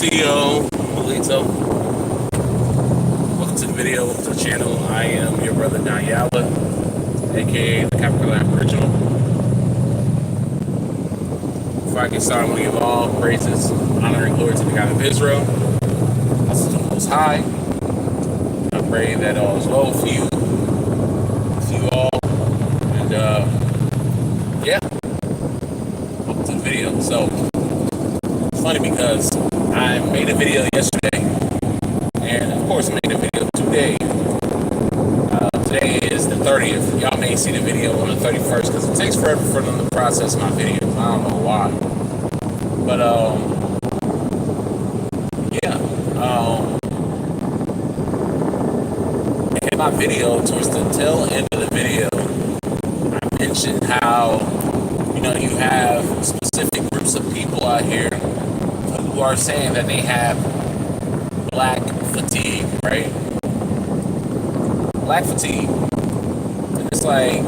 CEO Melito. Welcome to the video, welcome to the channel. I am your brother Nayala, aka the Capricorn Original. Before I get started, I want to give all praises, honor, and glory to the God of Israel. Also to the Most High. I pray that all is well with you all, and yeah, welcome to the video. So it's funny because I made a video yesterday, and of course made a video today. Today is the 30th. Y'all may see the video on the 31st because it takes forever for them to process my videos. I don't know why, but yeah. In my video, towards the tail end of the video, I mentioned how, you have specific groups of people out here who are saying that they have black fatigue, right? Black fatigue. And it's like,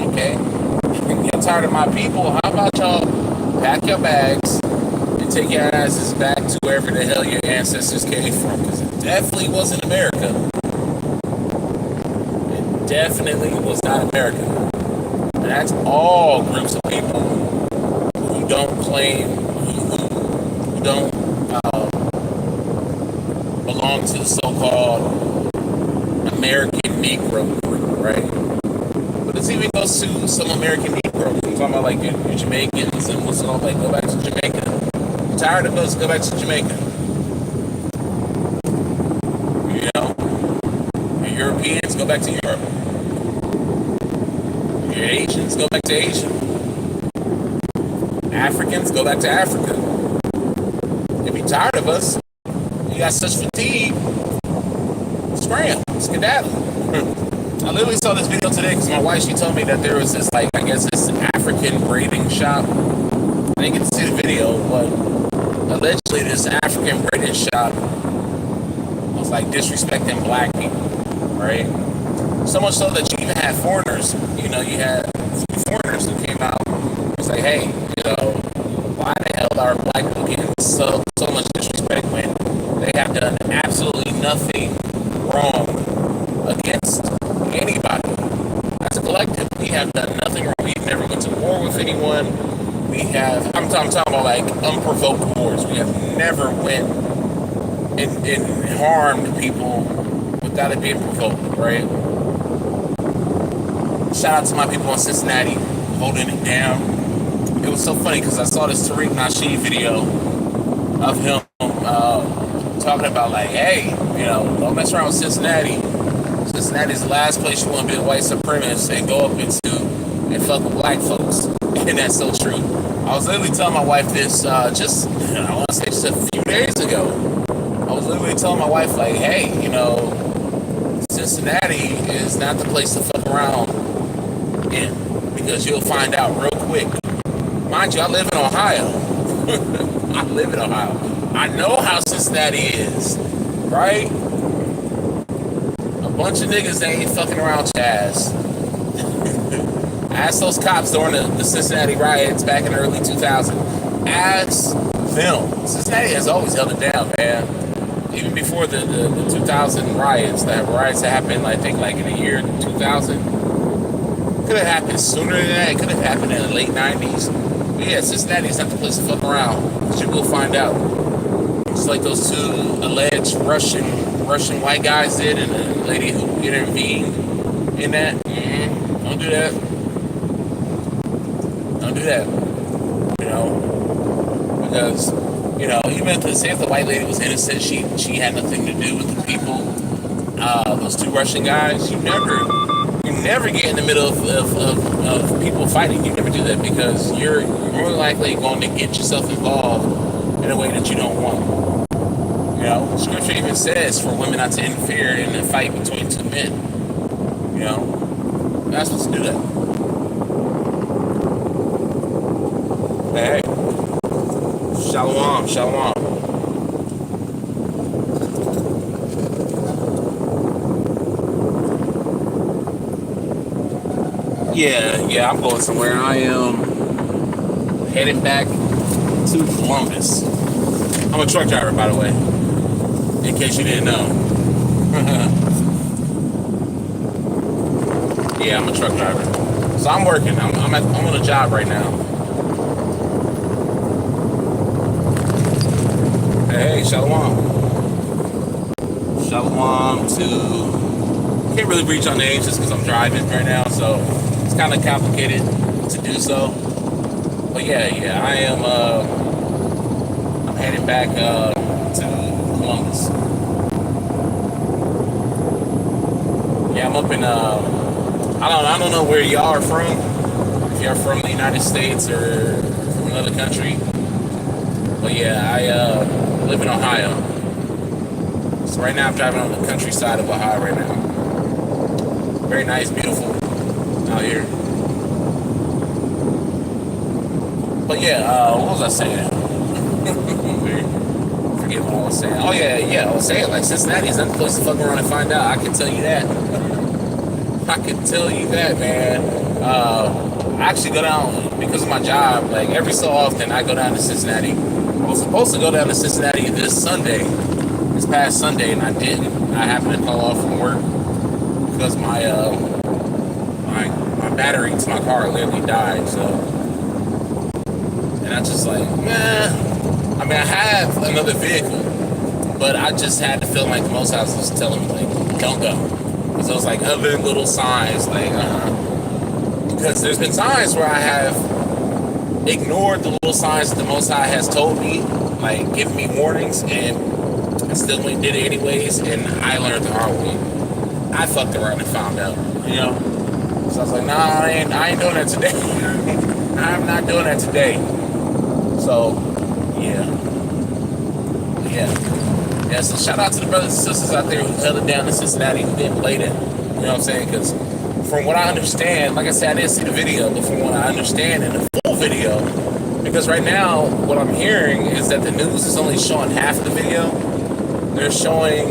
okay, you're tired of my people. How about y'all pack your bags and take your asses back to wherever the hell your ancestors came from? Because it definitely wasn't America. It definitely was not America. And that's all groups of people who don't claim, who don't belong to the so-called American Negro group, right? But this even goes to some American Negroes. I'm talking about like your Jamaicans and what's all like, go back to Jamaica. You're tired of us, go back to Jamaica. Your Europeans, go back to Europe. Your Asians, go back to Asia. Africans, go back to Africa. If you're tired of us, you got such fatigue, scram, skedaddle. I literally saw this video today because my wife, she told me that there was this, like, I guess this African braiding shop. I didn't get to see the video, but allegedly this African braiding shop was like disrespecting black people, right? So much so that you even had foreigners, you had foreigners who came out. It's like, hey, why the hell are black people getting so much disrespect when they have done absolutely nothing wrong against anybody? As a collective, we have done nothing wrong. We never went to war with anyone. I'm talking about like unprovoked wars. We have never went and harmed people without it being provoked, right? Shout out to my people in Cincinnati holding it down. It was so funny because I saw this Tariq Nasheed video of him talking about like, hey, don't mess around with Cincinnati. Cincinnati's the last place you want to be a white supremacist and go up into and fuck with black folks. And that's so true. I was literally telling my wife this I want to say just a few days ago. I was literally telling my wife like, hey, Cincinnati is not the place to fuck around in, because you'll find out real quick. Mind you, I live in Ohio. I live in Ohio. I know how Cincinnati is, right? A bunch of niggas ain't fucking around your ass. Ask those cops during the Cincinnati riots back in the early 2000s. Ask them. Cincinnati has always held it down, man. Even before the 2000 riots, that happened, I think, like in the year 2000. Could have happened sooner than that. It could have happened in the late 90s. But yeah, Cincinnati's not the place to fuck around. But you will find out. Just like those two alleged Russian white guys did, and the lady who intervened in that. Don't do that. Don't do that. Because, even if the white lady was innocent, she had nothing to do with the people. Those two Russian guys, you never get in the middle of people fighting. You never do that because you're more likely going to get yourself involved in a way that you don't want. Scripture even says for women not to interfere in a fight between two men. You're not supposed to do that. Hey, shalom. Yeah, I'm going somewhere. I am headed back to Columbus. I'm a truck driver, by the way, in case you didn't know. Yeah, I'm a truck driver. So I'm working. I'm on a job right now. Hey, shalom. Shalom to... Can't really reach on names just because I'm driving right now, so it's kind of complicated to do so. But yeah, I am... I'm headed back to Columbus. Yeah, I'm up in... I don't know where y'all are from. If you're from the United States or from another country. But yeah, I live in Ohio. So right now I'm driving on the countryside of Ohio right now. Very nice, beautiful out here. But yeah, what was I saying? Forget what I was saying. Oh yeah, I was saying like Cincinnati is not the place to fuck around and find out. I can tell you that. I can tell you that, man. I actually go down because of my job. Like every so often, I go down to Cincinnati. I was supposed to go down to Cincinnati this past Sunday, and I didn't. I happened to call off from work because my battery to my car literally died. So, and I just like, man. I mean, I have another vehicle, but I just had to feel like the Most High was telling me like, don't go. Because there was like other little signs, like, because there's been times where I have ignored the little signs that the Most High has told me, like giving me warnings, and I still did it anyways, and I learned the hard way. I fucked around and found out, you know? So I was like, nah, I ain't doing that today. I'm not doing that today. So, yeah, so shout out to the brothers and sisters out there who held it down in Cincinnati, who didn't play that. You know what I'm saying? Because from what I understand, like I said, I didn't see the video, but from what I understand in the full video, because right now what I'm hearing is that the news is only showing half of the video. They're showing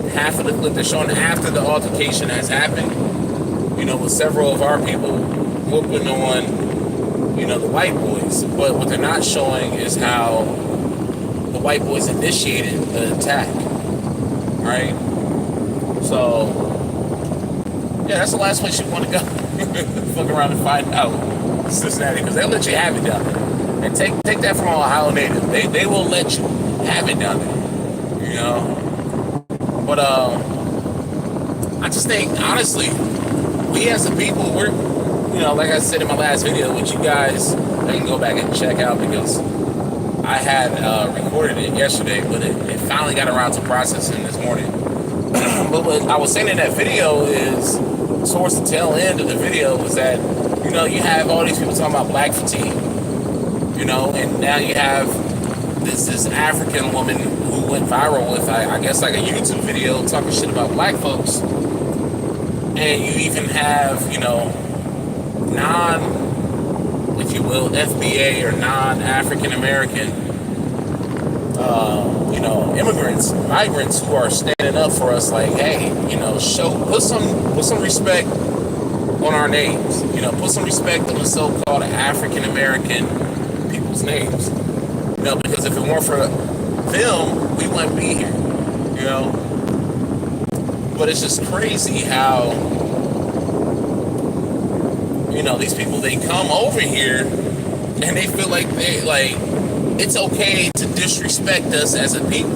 half of the clip. They're showing after the altercation has happened, you know, with several of our people whooping on, you know, the white boys. But what they're not showing is how the white boys initiated the attack, right? So, yeah, that's the last place you want to go. Fuck around and find out Cincinnati, because they'll let you have it down there. And take that from an Ohio native. They will let you have it down there, you know? But I just think, honestly, we as a people, we're, you know, like I said in my last video, which you guys, I can go back and check out because I had recorded it yesterday, but it finally got around to processing this morning. But what I was saying in that video is, towards the tail end of the video, was that, you know, you have all these people talking about black fatigue, you know, and now you have this African woman who went viral with, I guess, like a YouTube video talking shit about black folks. And you even have, you know, if you will, FBA or non-African American, you know, immigrants, migrants who are standing up for us, like, hey, you know, put some respect on our names, you know, put some respect on the so-called African American people's names, you know, because if it weren't for them, we wouldn't be here, you know. But it's just crazy how, you know, these people, they come over here and they feel like it's okay to disrespect us as a people.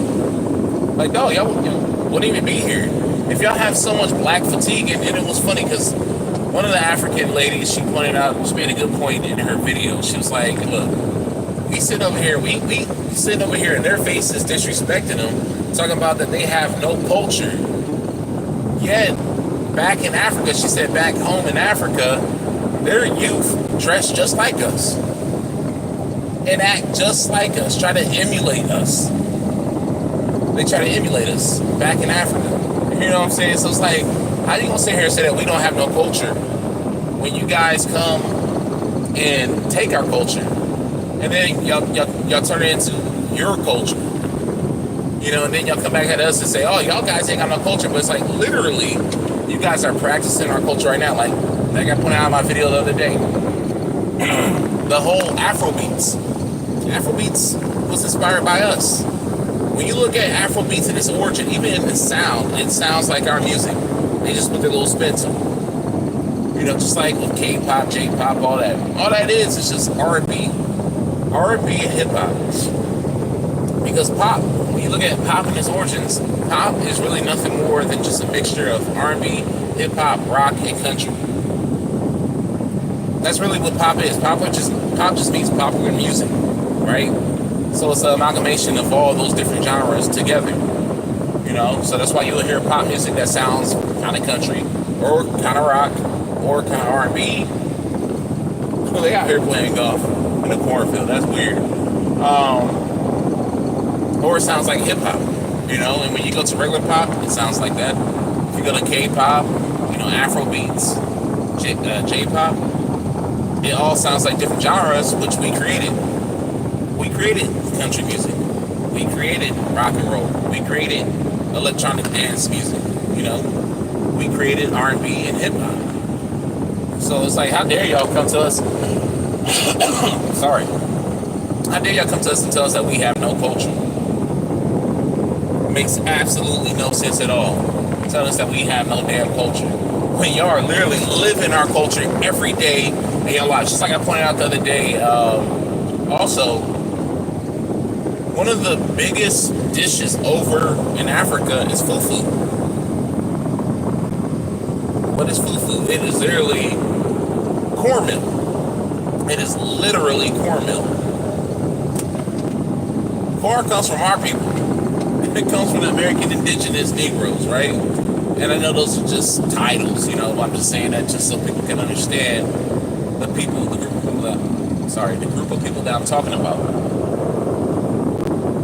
Like, no, y'all wouldn't even be here if y'all have so much black fatigue. And it was funny because one of the African ladies, she pointed out, she made a good point in her video. She was like, look, we sit over here, we sit over here and their faces disrespecting them, talking about that they have no culture. Yet, back in Africa, she said back home in Africa, their youth dress just like us and act just like us, try to emulate us. They try to emulate us back in Africa. You know what I'm saying? So it's like, how you gonna sit here and say that we don't have no culture when you guys come and take our culture and then y'all turn it into your culture? You know, and then y'all come back at us and say, oh, y'all guys ain't got no culture. But it's like, literally, you guys are practicing our culture right now. Like I pointed out in my video the other day. The whole Afrobeats was inspired by us. look at Afro beats in its origin, even in the sound, it sounds like our music. They just put their little spins on it. You know, just like with K-pop, J-pop, all that. All that is just R&B. R&B and hip-hop. Because pop, when you look at pop in its origins, pop is really nothing more than just a mixture of R&B, hip-hop, rock, and country. That's really what pop is. Pop just means popular music, right? So it's an amalgamation of all those different genres together. You know, so that's why you'll hear pop music that sounds kind of country, or kind of rock, or kind of R&B. Well, they out here playing golf in a cornfield. That's weird. Or it sounds like hip hop, you know. And when you go to regular pop, it sounds like that. If you go to K-pop, you know, Afro beats, J-pop, it all sounds like different genres, which we created. We created country music. We created rock and roll. We created electronic dance music. You know, we created R&B and hip hop. So it's like, how dare y'all come to us? Sorry. How dare y'all come to us and tell us that we have no culture? Makes absolutely no sense at all. Telling us that we have no damn culture. When y'all are literally living our culture every day in your lives. Just like I pointed out the other day, also, one of the biggest dishes over in Africa is fufu. What is fufu? It is literally cornmeal. It is literally cornmeal. Corn comes from our people. It comes from the American indigenous Negroes, right? And I know those are just titles, you know. I'm just saying that just so people can understand the group of people that I'm talking about.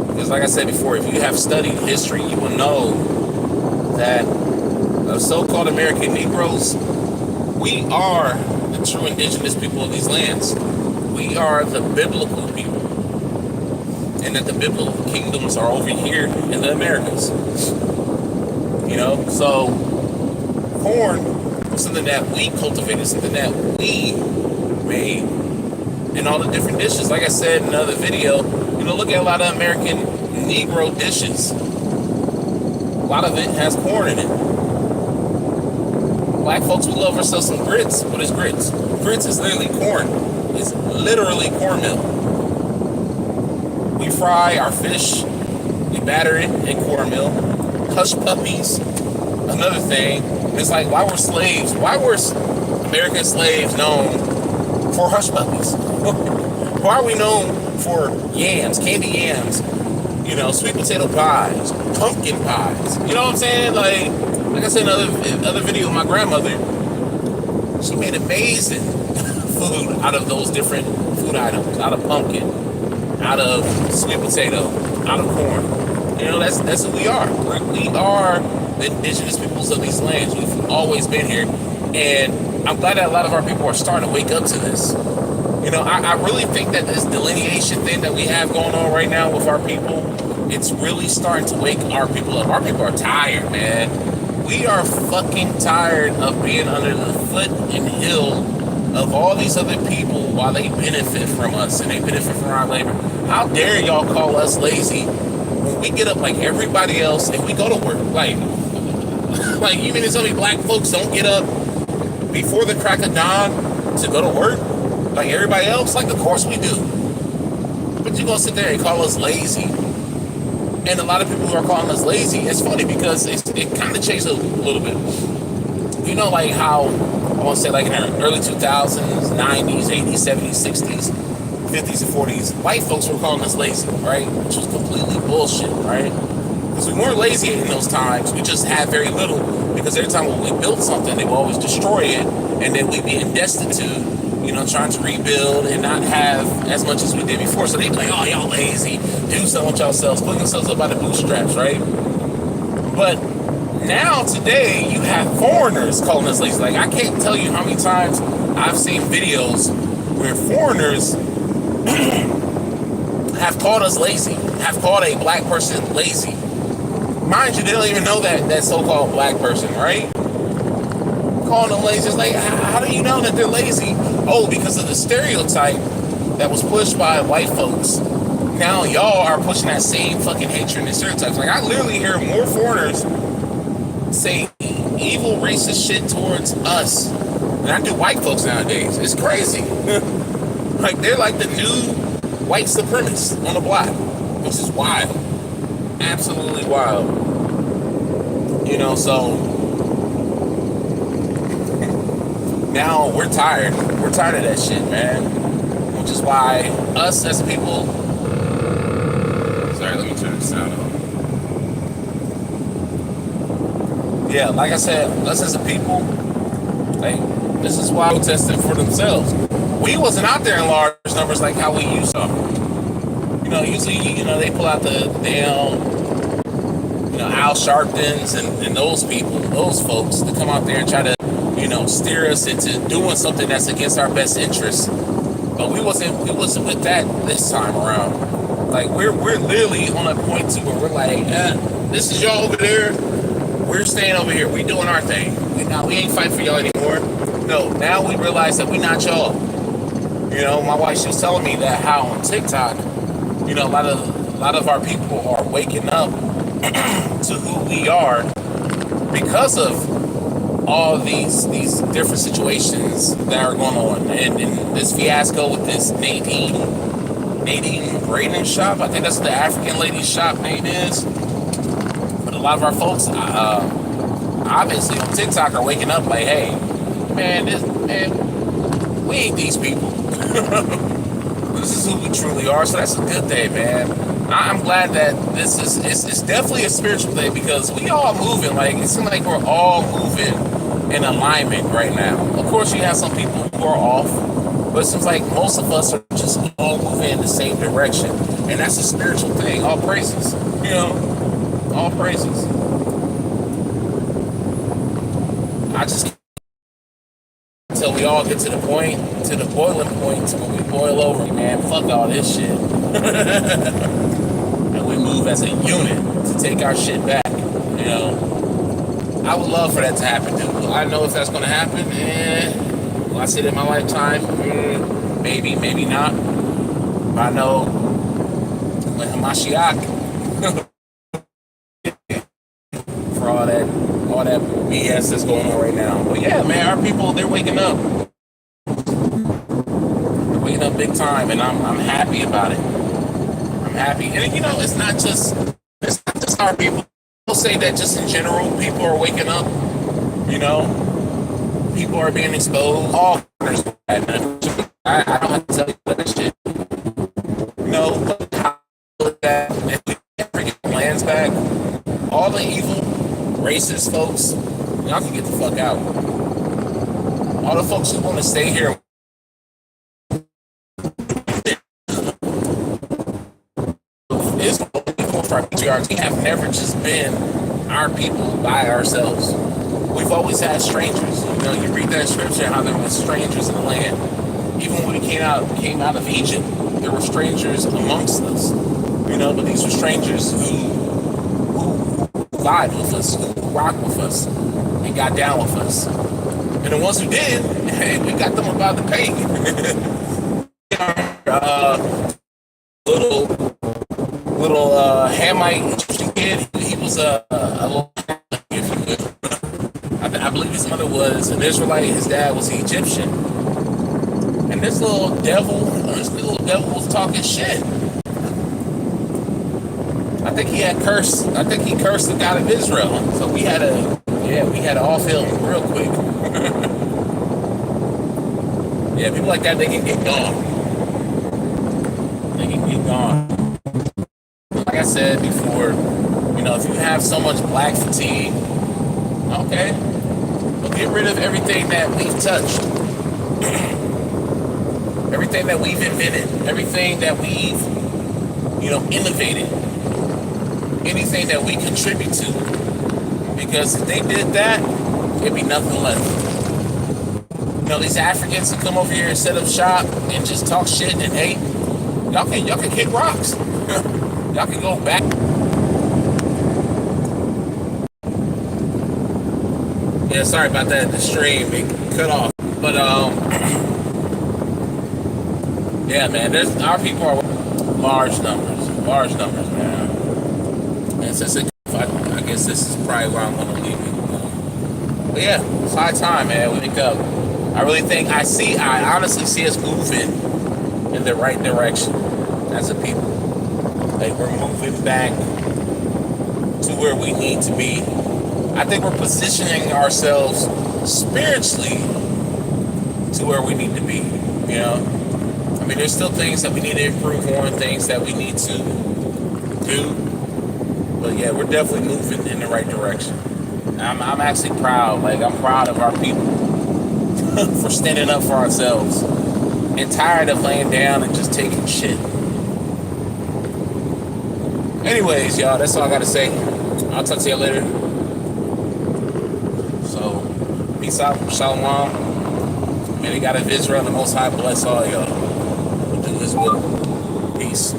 Because like I said before, if you have studied history, you will know that the so-called American Negroes, we are the true indigenous people of these lands. We are the biblical people. And that the biblical kingdoms are over here in the Americas. You know, so corn was something that we cultivated, something that we made, and all the different dishes. Like I said in another video, you know, look at a lot of American Negro dishes. A lot of it has corn in it. Black folks, we love ourselves some grits. What is grits? Grits is literally corn. It's literally cornmeal. We fry our fish, we batter it in cornmeal. Hush puppies, another thing. It's like, why were American slaves known for hush puppies? Why are we known for yams, candy yams, you know, sweet potato pies, pumpkin pies? You know what I'm saying? Like I said in another video, my grandmother, she made amazing food out of those different food items, out of pumpkin, out of sweet potato, out of corn. You know, that's who we are. We are the indigenous peoples of these lands. We've always been here. And I'm glad that a lot of our people are starting to wake up to this. You know, I really think that this delineation thing that we have going on right now with our people, it's really starting to wake our people up. Our people are tired, man. We are fucking tired of being under the foot and heel of all these other people while they benefit from us and they benefit from our labor. How dare y'all call us lazy when we get up like everybody else and we go to work? Like you mean to tell me black folks don't get up before the crack of dawn to go to work like everybody else? Like, of course we do. But you're gonna sit there and call us lazy. And a lot of people who are calling us lazy, it's funny because it kind of changed a little bit. You know, like how, I want to say like in the early 2000s, 90s, 80s, 70s, 60s, 50s, and 40s, white folks were calling us lazy, right? Which was completely bullshit, right? Because we weren't lazy in those times. We just had very little. Because every time when we built something, they would always destroy it. And then we'd be destitute, you know, trying to rebuild and not have as much as we did before. So they'd be like, oh, y'all lazy. Do something with yourselves. Put yourselves up by the bootstraps, right? But now, today, you have foreigners calling us lazy. Like, I can't tell you how many times I've seen videos where foreigners have called us lazy, have called a black person lazy. Mind you, they don't even know that so-called black person, right? Calling them lazy. It's like, how do you know that they're lazy? Oh, because of the stereotype that was pushed by white folks now y'all are pushing that same fucking hatred and stereotypes. Like, I literally hear more foreigners say evil, racist shit towards us than I do white folks nowadays. It's crazy. Like, they're like the new white supremacists on the block, which is wild. Absolutely wild. You know, so now we're tired. We're tired of that shit, man. Which is why us as people... Sorry, let me turn the sound on. Yeah, like I said, us as a people, like, this is why we protested for themselves. We wasn't out there in large numbers like how we used to. You know, usually, you know, they pull out the damn, you know, Al Sharptons and those people, those folks that come out there and try to, you know, steer us into doing something that's against our best interests. But we wasn't with that this time around. Like, we're literally on a point to where we're like, this is y'all over there. We're staying over here. We doing our thing. We ain't fighting for y'all anymore. No, now we realize that we not y'all. You know, my wife, she was telling me that how on TikTok, you know, a lot of our people are waking up to who we are because of all these different situations that are going on, and this fiasco with this Nadine Braden shop. I think that's the African lady's shop name is. But a lot of our folks, obviously on TikTok, are waking up like, hey, man, we ain't these people. This is who we truly are. So that's a good day, man. I'm glad that this is it's definitely a spiritual day, because we all moving. Like, it seems like we're all moving in alignment right now. Of course, you have some people who are off, but it seems like most of us are just all moving in the same direction, and that's a spiritual thing. All praises, you know, all praises. I just until we all get to the point, to the boiling point, to when we boil over, man. Fuck all this shit, and we move as a unit to take our shit back. You know, I would love for that to happen, dude. I know if that's gonna happen, will I see it in my lifetime? Maybe, maybe not. But I know when Hamashiach for all that BS that's going on right now. But yeah, man, our people, they're waking up. They're waking up big time, and I'm happy about it. I'm happy. And you know, it's not just our people. People say that just in general, people are waking up. You know, people are being exposed. All corners of that, man. I don't have to tell you that shit. You know, how that if we ever get the lands back, all the evil, racist folks, y'all can get the fuck out. All the folks who want to stay here, it's our patriarchs. We have never just been our people by ourselves. We've always had strangers. You know, you read that scripture, how there were strangers in the land. Even when we came out of Egypt, there were strangers amongst us. You know, but these were strangers who vibe with us, who rock with us, and got down with us. And the ones who did, hey, we got them about to pay. Little Hamite Egyptian kid. He was a little, if you will. I believe his mother was an Israelite. His dad was Egyptian. And this little devil was talking shit. I think he cursed the God of Israel. So we had to off him real quick. Yeah, people like that, they can get gone. They can get gone. Like I said before, you know, if you have so much black fatigue, okay, well, get rid of everything that we've touched. Everything that we've invented, everything that we've, you know, innovated, anything that we contribute to. Because if they did that, there'd be nothing left. You know, these Africans who come over here and set up shop and just talk shit and hate, y'all can kick rocks. Y'all can go back. Yeah, sorry about that. The stream, it cut off. But yeah, man, our people are large numbers. large numbers, man. And since I guess this is probably where I'm going to leave it. But yeah, it's high time, man. We wake up. I honestly see us moving in the right direction as a people. Like, we're moving back to where we need to be. I think we're positioning ourselves spiritually to where we need to be, you know? I mean, there's still things that we need to improve on, things that we need to do. But yeah, we're definitely moving in the right direction. I'm actually proud. Like, I'm proud of our people for standing up for ourselves and tired of laying down and just taking shit. Anyways, y'all, that's all I got to say. I'll talk to you later. So, peace out. Shalom. May the God of Israel, the Most High, bless all y'all. Do His will. Peace.